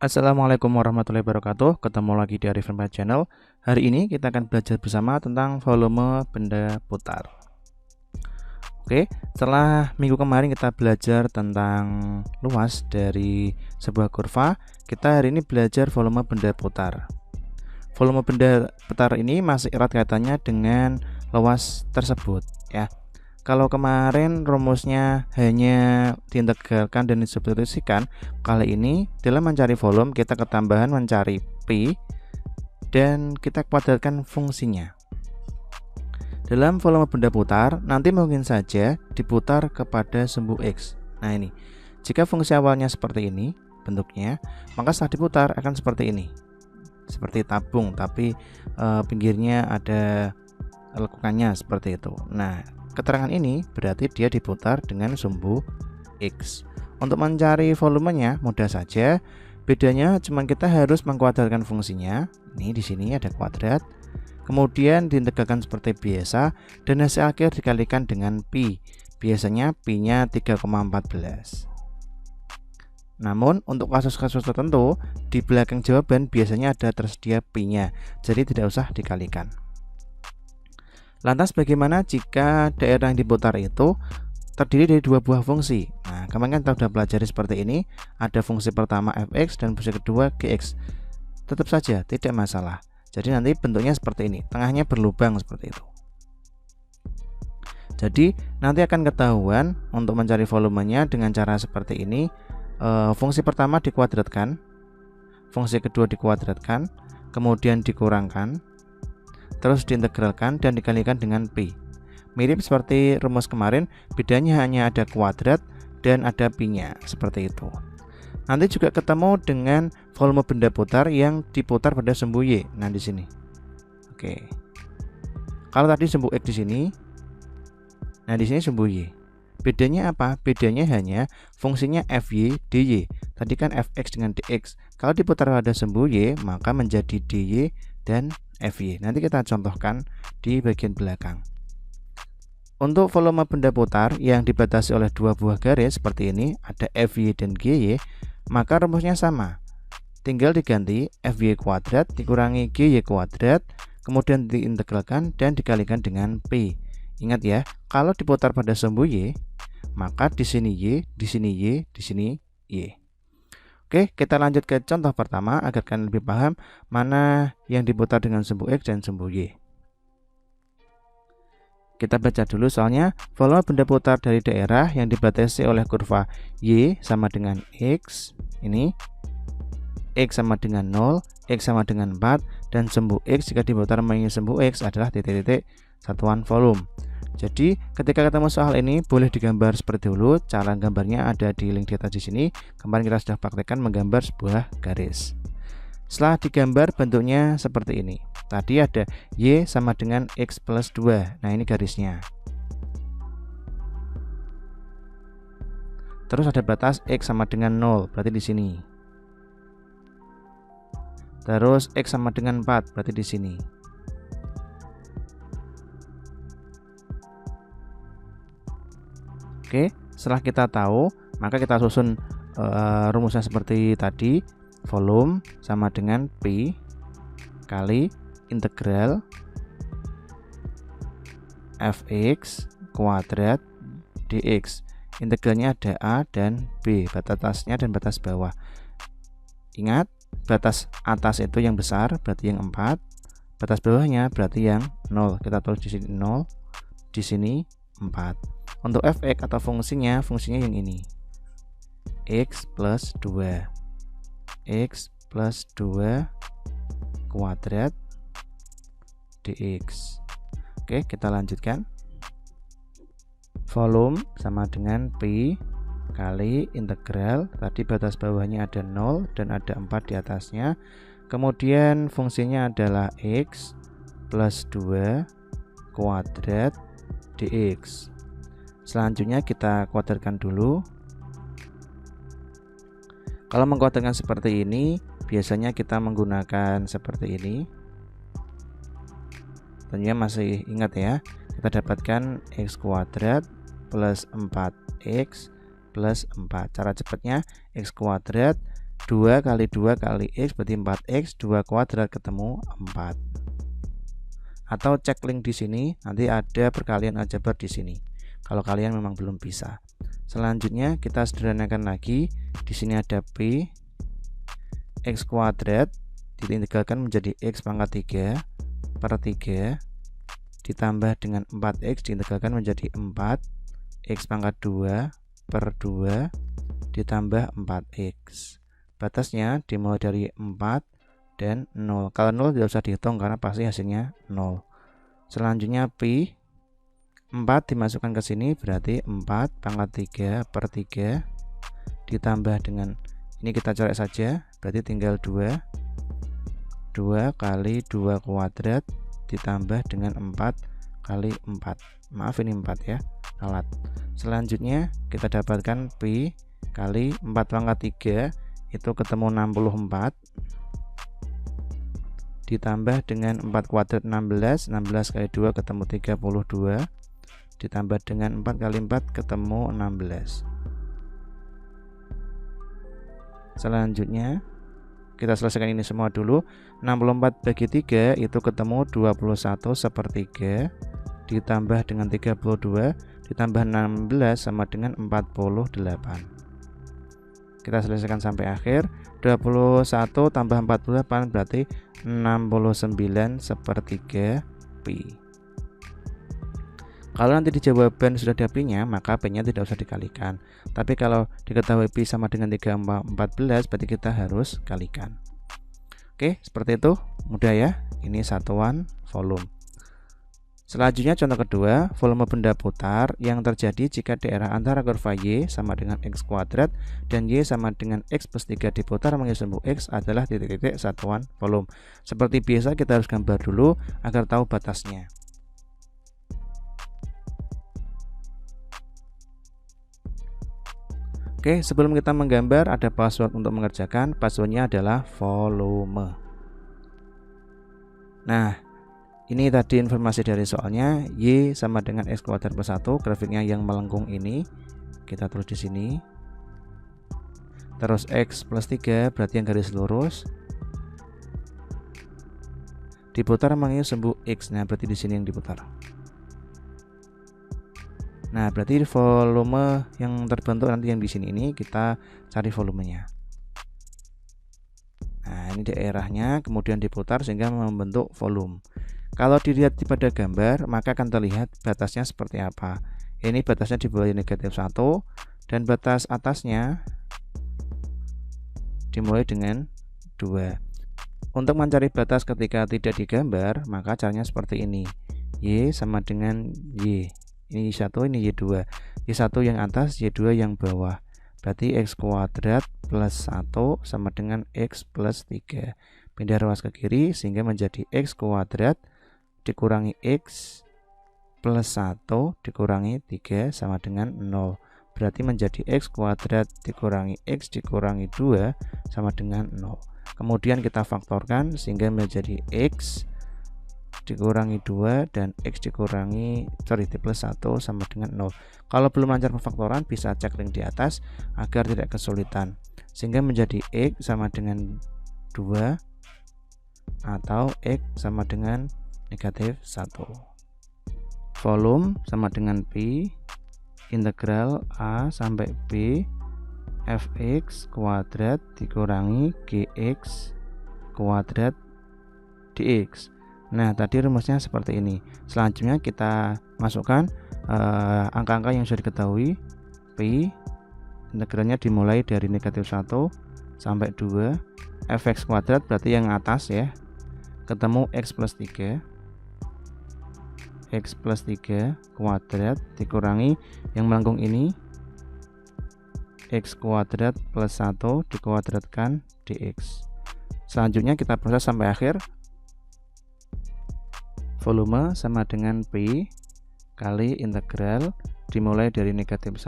Assalamualaikum warahmatullahi wabarakatuh. Ketemu lagi di Arifin Channel. Hari ini kita akan belajar bersama tentang volume benda putar. Oke, setelah minggu kemarin kita belajar tentang luas dari sebuah kurva, kita hari ini belajar volume benda putar. Volume benda putar ini masih erat kaitannya dengan luas tersebut, ya. Kalau kemarin rumusnya hanya diintegralkan dan disubstitusikan, kali ini dalam mencari volume kita ketambahan mencari Pi dan kita kuadratkan fungsinya. Dalam volume benda putar, nanti mungkin saja diputar kepada sumbu X. Nah ini, jika fungsi awalnya seperti ini bentuknya, maka setelah diputar akan seperti ini. Seperti tabung, tapi pinggirnya ada lekukannya seperti itu. Nah, keterangan ini berarti dia diputar dengan sumbu X. Untuk mencari volumenya mudah saja. Bedanya cuma kita harus mengkuadratkan fungsinya. Ini di sini ada kuadrat. Kemudian diintegralkan seperti biasa dan hasil akhir dikalikan dengan pi. Biasanya pi-nya 3,14. Namun untuk kasus-kasus tertentu di belakang jawaban biasanya ada tersedia pi-nya. Jadi tidak usah dikalikan. Lantas bagaimana jika daerah yang diputar itu terdiri dari dua buah fungsi? Nah, kemarin kan kita sudah pelajari seperti ini. Ada fungsi pertama fx dan fungsi kedua gx. Tetap saja tidak masalah. Jadi nanti bentuknya seperti ini, tengahnya berlubang seperti itu. Jadi nanti akan ketahuan untuk mencari volumenya dengan cara seperti ini. Fungsi pertama dikuadratkan, fungsi kedua dikuadratkan, kemudian dikurangkan, terus diintegralkan dan dikalikan dengan pi. Mirip seperti rumus kemarin, bedanya hanya ada kuadrat dan ada pi-nya, seperti itu. Nanti juga ketemu dengan volume benda putar yang diputar pada sumbu Y. Nah, di sini. Oke. Kalau tadi sumbu X di sini, nah di sini sumbu Y. Bedanya apa? Bedanya hanya fungsinya fy dy. Tadi kan fx dengan dx. Kalau diputar pada sumbu Y, maka menjadi dy dan fy. Nanti kita contohkan di bagian belakang. Untuk volume benda putar yang dibatasi oleh dua buah garis seperti ini, ada fy dan gy, maka rumusnya sama. Tinggal diganti fy kuadrat dikurangi gy kuadrat, kemudian diintegralkan dan dikalikan dengan pi. Ingat ya, kalau diputar pada sumbu Y, maka di sini Y, di sini Y, di sini Y. Oke, kita lanjut ke contoh pertama agar kalian lebih paham mana yang diputar dengan sumbu X dan sumbu Y. Kita baca dulu soalnya. Volume benda putar dari daerah yang dibatasi oleh kurva Y sama dengan X. Ini X sama dengan 0, X sama dengan 4, dan sumbu X jika diputar mengenai sumbu X adalah titik-titik satuan volume. Jadi ketika ketemu soal ini boleh digambar seperti dulu. Cara gambarnya ada di link di atas di sini. Kemarin kita sudah praktekkan menggambar sebuah garis. Setelah digambar bentuknya seperti ini. Tadi ada Y sama dengan X plus 2. Nah ini garisnya. Terus ada batas X sama dengan 0, berarti di sini. Terus X sama dengan 4, berarti di sini. Oke, setelah kita tahu, maka kita susun rumusnya seperti tadi. Volume sama dengan Pi kali integral fx kuadrat dx. Integralnya ada a dan b, batas atasnya dan batas bawah. Ingat, batas atas itu yang besar, berarti yang 4. Batas bawahnya berarti yang 0. Kita tulis di sini 0, di sini 4. Untuk fx atau fungsinya yang ini. X plus 2. X plus 2 kuadrat dx. Oke, kita lanjutkan. Volume sama dengan pi kali integral. Tadi batas bawahnya ada 0 dan ada 4 di atasnya. Kemudian fungsinya adalah X plus 2 kuadrat dx. Selanjutnya kita kuadratkan dulu. Kalau mengkuadratkan seperti ini, biasanya kita menggunakan seperti ini. Tentunya masih ingat ya, kita dapatkan X kuadrat plus 4X plus 4. Cara cepatnya X kuadrat 2 kali 2 kali X berarti 4X, 2 kuadrat ketemu 4. Atau cek link di sini, nanti ada perkalian aljabar di sini. Kalau kalian memang belum bisa. Selanjutnya kita sederhanakan lagi. Di sini ada P X kuadrat diintegralkan menjadi X pangkat 3 per 3 ditambah dengan 4X diintegralkan menjadi 4 X pangkat 2 per 2 ditambah 4X. Batasnya dimulai dari 4 dan 0. Kalau 0 tidak usah dihitung karena pasti hasilnya 0. Selanjutnya Pi 4 dimasukkan ke sini berarti 4 pangkat 3 per 3 ditambah dengan ini kita coret saja berarti tinggal 2 kali 2 kuadrat ditambah dengan 4 kali 4. Maaf ini 4 ya, alat. Selanjutnya kita dapatkan Pi kali 4 pangkat 3 itu ketemu 64 ditambah dengan 4 kuadrat 16 kali 2 ketemu 32 ditambah dengan 4 kali 4 ketemu 16. Selanjutnya kita selesaikan ini semua dulu. 64 bagi 3 itu ketemu 21/3 ditambah dengan 32 ditambah 16 sama dengan 48. Kita selesaikan sampai akhir. 21 tambah 48 berarti 69/3 Pi. Kalau nanti di jawaban sudah ada Pi-nya, maka P-nya tidak usah dikalikan. Tapi kalau diketahui Pi sama dengan 3/14, berarti kita harus kalikan. Oke, seperti itu. Mudah ya. Ini satuan volume. Selanjutnya contoh kedua, volume benda putar yang terjadi jika daerah antara kurva Y sama dengan X kuadrat dan Y sama dengan X plus 3 diputar mengenai X adalah titik-titik satuan volume. Seperti biasa kita harus gambar dulu agar tahu batasnya. Oke, sebelum kita menggambar ada password untuk mengerjakan. Passwordnya adalah volume. Nah, ini tadi informasi dari soalnya. Y sama dengan X kuadrat plus 1. Grafiknya yang melengkung ini kita tulis di sini. Terus X plus 3 berarti yang garis lurus. Diputar mengenai sumbu X. Nah, berarti di sini yang diputar. Nah, berarti volume yang terbentuk nanti yang di sini ini kita cari volumenya. Nah, ini daerahnya kemudian diputar sehingga membentuk volume. Kalau dilihat pada gambar, maka akan terlihat batasnya seperti apa. Ini batasnya dimulai -1 dan batas atasnya dimulai dengan 2. Untuk mencari batas ketika tidak digambar, maka caranya seperti ini. Y sama dengan Y. Ini Y1, ini Y2. Y1 yang atas, Y2 yang bawah. Berarti X kuadrat plus 1 sama dengan X plus 3. Pindah ruas ke kiri sehingga menjadi X kuadrat dikurangi X plus 1 dikurangi 3 sama dengan 0. Berarti menjadi X kuadrat dikurangi X dikurangi 2 sama dengan 0. Kemudian kita faktorkan sehingga menjadi X dikurangi 2 dan X dikurangi plus 1 sama dengan 0. Kalau belum lancar pemfaktoran bisa cek link di atas agar tidak kesulitan. Sehingga menjadi X sama dengan 2 atau X sama dengan -1. Volume sama dengan Pi integral A sampai B fx kuadrat dikurangi gx kuadrat dx. Nah, tadi rumusnya seperti ini. Selanjutnya kita masukkan angka-angka yang sudah diketahui. Pi integralnya dimulai dari -1 sampai 2 fx kuadrat berarti yang atas ya, ketemu x plus 3 kuadrat dikurangi yang melengkung ini x kuadrat plus 1 dikuadratkan dx. Selanjutnya kita proses sampai akhir. Volume sama dengan Pi kali integral dimulai dari -1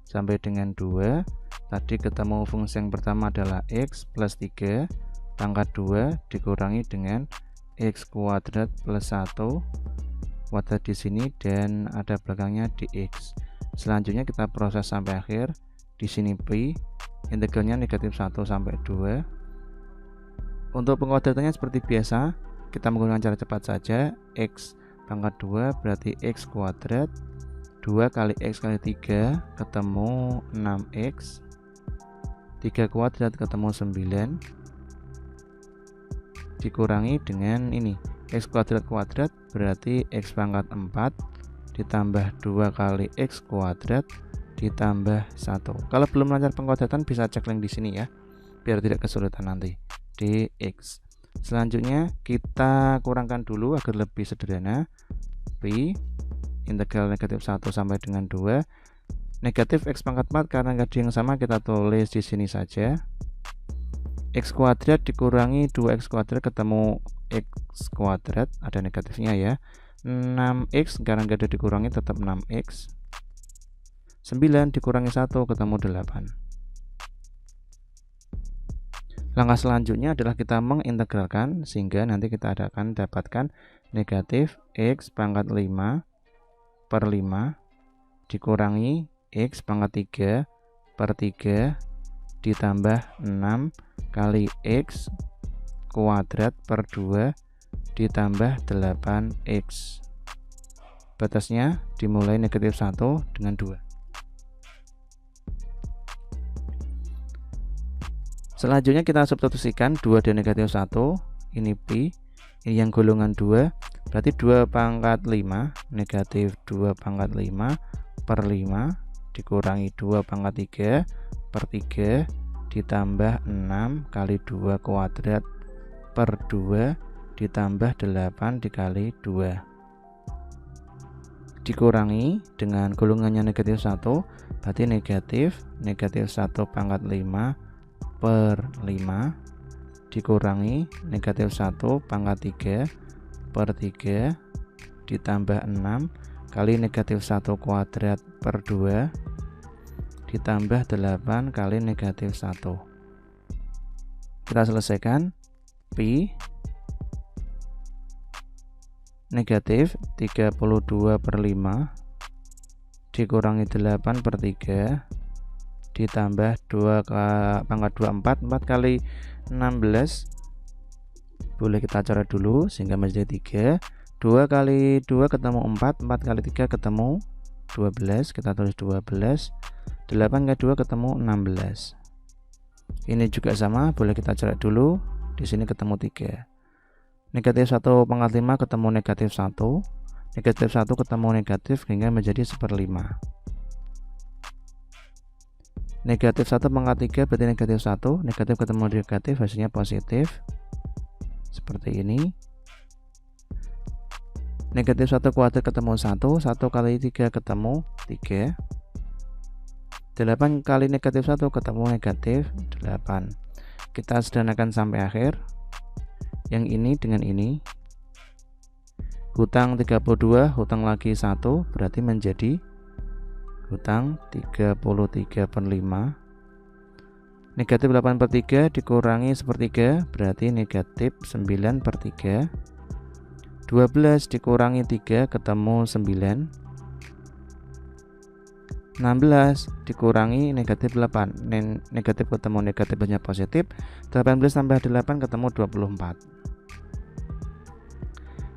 sampai dengan 2. Tadi ketemu fungsi yang pertama adalah X plus 3 pangkat 2 dikurangi dengan X kuadrat plus 1 kuadrat di sini dan ada belakangnya dx. Selanjutnya kita proses sampai akhir. Di sini Pi integralnya negatif 1 sampai 2. Untuk pengkuadratannya seperti biasa, kita menggunakan cara cepat saja. X pangkat 2 berarti X kuadrat, 2 kali X kali 3 ketemu 6X, 3 kuadrat ketemu 9, dikurangi dengan ini, X kuadrat berarti X pangkat 4 ditambah 2 kali X kuadrat ditambah 1. Kalau belum lancar pengkuadratan bisa cek link di sini ya, biar tidak kesulitan nanti. Dx. Selanjutnya kita kurangkan dulu agar lebih sederhana. Pi integral negatif 1 sampai dengan 2 negatif X pangkat 4, karena nggak ada yang sama kita tulis di sini saja. X kuadrat dikurangi 2X kuadrat ketemu X kuadrat, ada negatifnya ya. 6X karena nggak ada dikurangi tetap 6X. 9 dikurangi 1 ketemu 8. Langkah selanjutnya adalah kita mengintegralkan, sehingga nanti kita akan dapatkan negatif X pangkat 5 per 5 dikurangi X pangkat 3 per 3 ditambah 6 kali X kuadrat per 2 ditambah 8X. Batasnya dimulai negatif 1 dengan 2. Selanjutnya kita substitusikan 2 dan negatif 1. Ini Pi, ini yang golongan 2, berarti 2 pangkat 5 negatif 2 pangkat 5 per 5 dikurangi 2 pangkat 3 per 3 ditambah 6 kali 2 kuadrat per 2 ditambah 8 dikali 2 dikurangi dengan golongannya negatif 1, berarti negatif 1 pangkat 5 per 5 dikurangi negatif 1 pangkat 3 per 3 ditambah 6 kali negatif 1 kuadrat per 2 ditambah 8 kali negatif 1. Kita selesaikan. Pi negatif 32 per 5 dikurangi 8 per 3 ditambah 2 pangkat 24, 4 kali 16 boleh kita coret dulu sehingga menjadi 3. 2 kali 2 ketemu 4, 4 kali 3 ketemu 12, kita tulis 12. 8 kali 2 ketemu 16. Ini juga sama, boleh kita coret dulu, di sini ketemu 3. Negatif 1 pangkat 5 ketemu negatif 1, negatif 1 ketemu negatif hingga menjadi 1/5. Negatif 1 pangkat 3 berarti negatif 1, negatif ketemu negatif hasilnya positif seperti ini. Negatif 1 kuadrat ketemu 1, 1 kali 3 ketemu 3, 8 kali negatif 1 ketemu negatif 8. Kita sederhanakan sampai akhir. Yang ini dengan ini, hutang 32 hutang lagi 1 berarti menjadi hutang 33 per 5. Negatif 8 per 3 dikurangi 1/3 berarti negatif 9 per 3. 12 dikurangi 3 ketemu 9. 16 dikurangi negatif 8, negatif ketemu negatif hanya positif. 18 tambah 8 ketemu 24.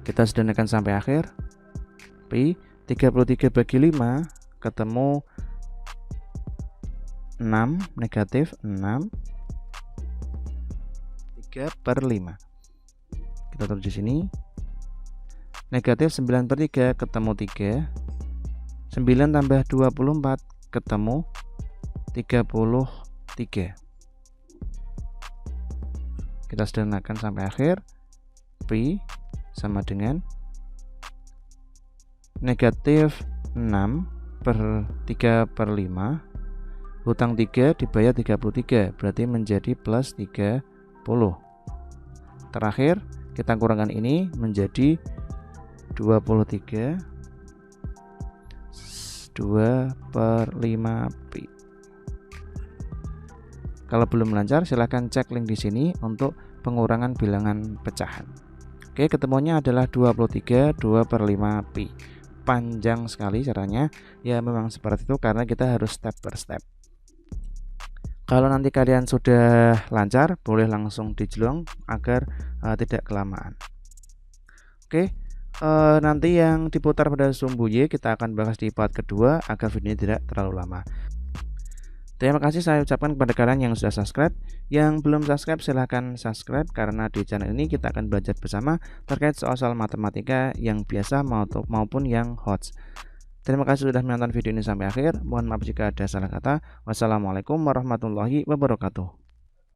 Kita sederhanakan sampai akhir. Pi 33 bagi 5 ketemu 6, negatif 6 3 per 5. Kita tulis di sini. Negatif 9 per 3 ketemu 3. 9 tambah 24 ketemu 33. Kita sederhanakan sampai akhir. Pi sama dengan negatif 6 per 3 per 5. Hutang 3 dibayar 33 berarti menjadi plus 30. Terakhir kita kurangkan ini menjadi 23 2 per 5 Pi. Kalau belum lancar silahkan cek link di sini untuk pengurangan bilangan pecahan. Oke, ketemunya adalah 23 2 per 5 Pi. Panjang sekali caranya, ya memang seperti itu karena kita harus step per step. Kalau nanti kalian sudah lancar, boleh langsung dijeluang agar tidak kelamaan. Oke, nanti yang diputar pada sumbu Y kita akan bahas di part kedua agar videonya tidak terlalu lama. Terima kasih saya ucapkan kepada kalian yang sudah subscribe. Yang belum subscribe silahkan subscribe, karena di channel ini kita akan belajar bersama terkait soal-soal matematika yang biasa maupun yang hot. Terima kasih sudah menonton video ini sampai akhir. Mohon maaf jika ada salah kata. Wassalamualaikum warahmatullahi wabarakatuh.